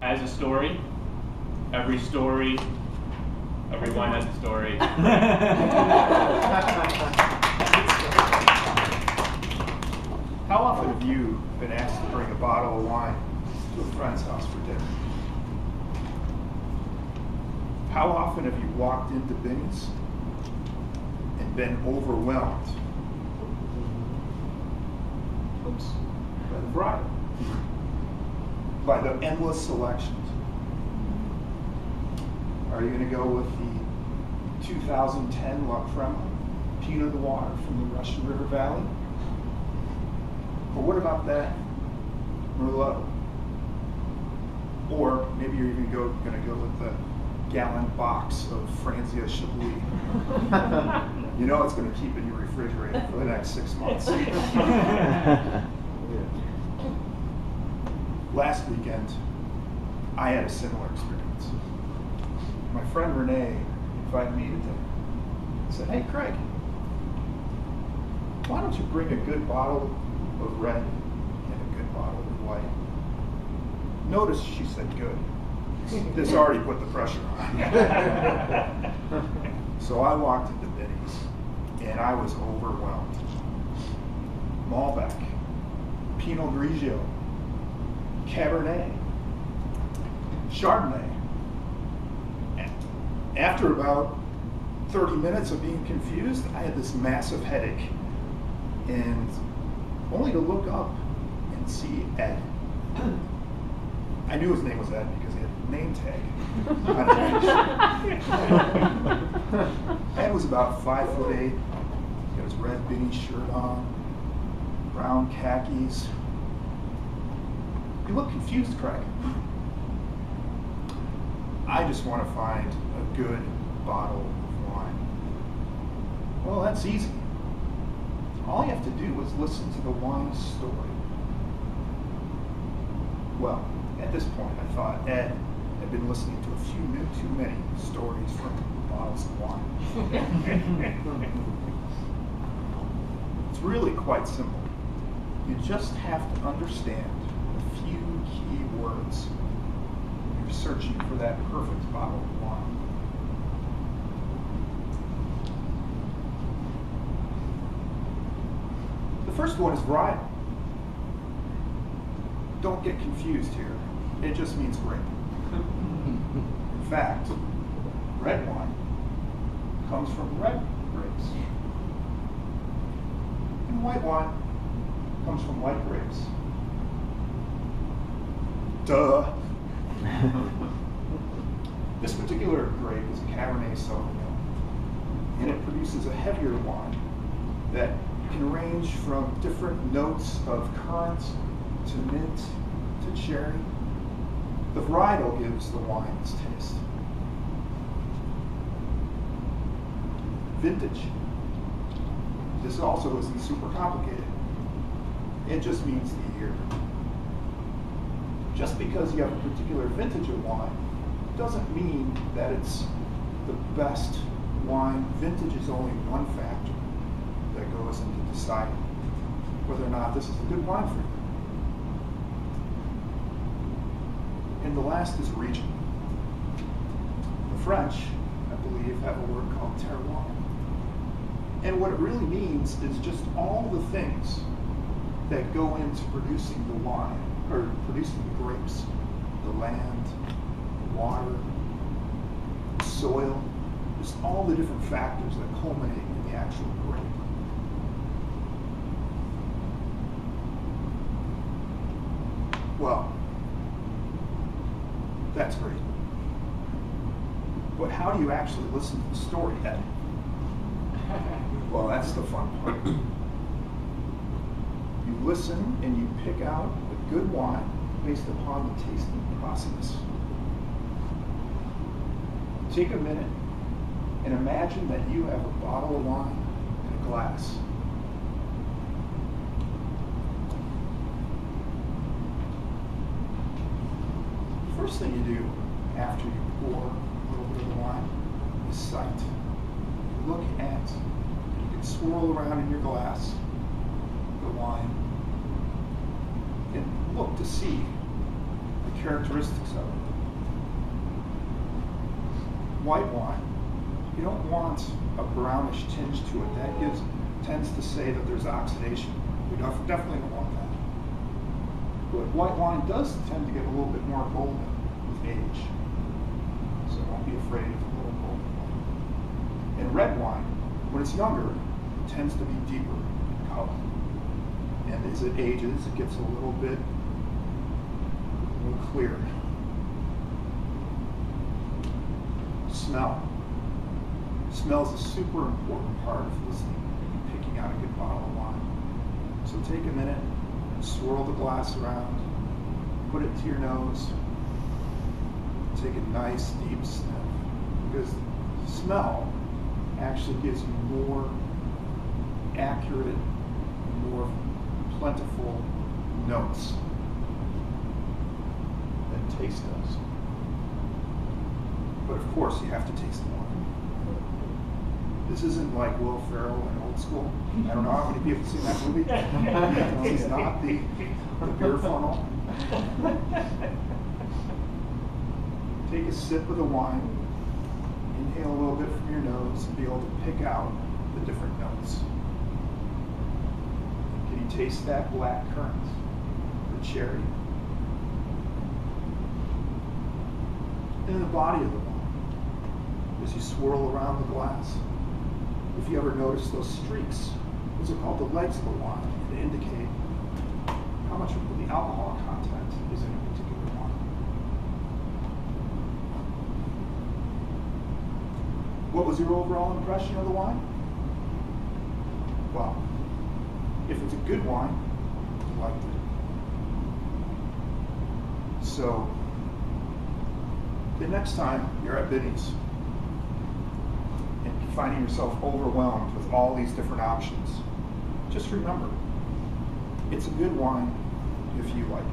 has a story. Every wine has a story. How often have you been asked to bring a bottle of wine to a friend's house for dinner? How often have you walked into Binny's and been overwhelmed by the variety, by the endless selections? Are you going to go with the 2010 La Crema Pinot Noir from the Russian River Valley? Or what about that Merlot? Or maybe you're even going to go with the gallon box of Franzia Chablis. You know it's going to keep in your refrigerator for the next 6 months. Last weekend, I had a similar experience. My friend Renee invited me to dinner. Said, "Hey Craig, why don't you bring a good bottle of red and a good bottle of white?" Notice she said good. This already put the pressure on. So I walked into Binny's and I was overwhelmed. Malbec, Pinot Grigio, Cabernet, Chardonnay. After about 30 minutes of being confused, I had this massive headache, and only to look up and see Ed. I knew his name was Ed because he had a name tag on the bench. Ed was about 5'8". He had his red Binny shirt on, brown khakis. You look confused, Craig. I just want to find a good bottle of wine. Well, that's easy. All you have to do is listen to the wine story. Well, at this point, I thought Ed had been listening to a few too many stories from bottles of wine. It's really quite simple. You just have to understand a few key words when you're searching for that perfect bottle of wine. The first one is varietal. Don't get confused here. It just means grape. In fact, red wine comes from red grapes. And white wine comes from white grapes. Duh. This particular grape is a Cabernet Sauvignon, and it produces a heavier wine that can range from different notes of currant to mint to cherry. The varietal gives the wine its taste. Vintage. This also isn't super complicated. It just means the year. Just because you have a particular vintage of wine doesn't mean that it's the best wine. Vintage is only one factor that goes into deciding whether or not this is a good wine for you. And the last is region. The French, I believe, have a word called terroir. And what it really means is just all the things that go into producing the wine, or producing the grapes. The land, the water, the soil, just all the different factors that culminate in the actual grape. Well, that's great. But how do you actually listen to the story, Ed? Well, that's the fun part. You listen and you pick out a good wine based upon the tasting process. Take a minute and imagine that you have a bottle of wine and a glass. First thing you do after you pour a little bit of the wine is sight. Look at, you can swirl around in your glass the wine and look to see the characteristics of it. White wine, you don't want a brownish tinge to it. That tends to say that there's oxidation. We definitely don't want that. But white wine does tend to get a little bit more golden with age. So don't be afraid of a little golden wine. And red wine, when it's younger, tends to be deeper in color. And as it ages, it gets a little clearer. Smell. Smell is a super important part of listening and picking out a good bottle of wine. So take a minute, swirl the glass around, put it to your nose, take a nice deep sniff. Because smell actually gives you more accurate, more plentiful notes than taste does. But of course, you have to taste the wine. This isn't like Will Ferrell in Old School. I don't know how many people have seen that movie. No, he's not the beer funnel. Take a sip of the wine, inhale a little bit from your nose, and be able to pick out the different notes. Can you taste that black currant, the cherry? And the body of the wine, as you swirl around the glass. If you ever notice those streaks, those are called the legs of the wine. They indicate how much of the alcohol content is in a particular wine. What was your overall impression of the wine? Well, if it's a good wine, you liked it. So, the next time you're at Binny's and finding yourself overwhelmed with all these different options, just remember, it's a good wine if you like it.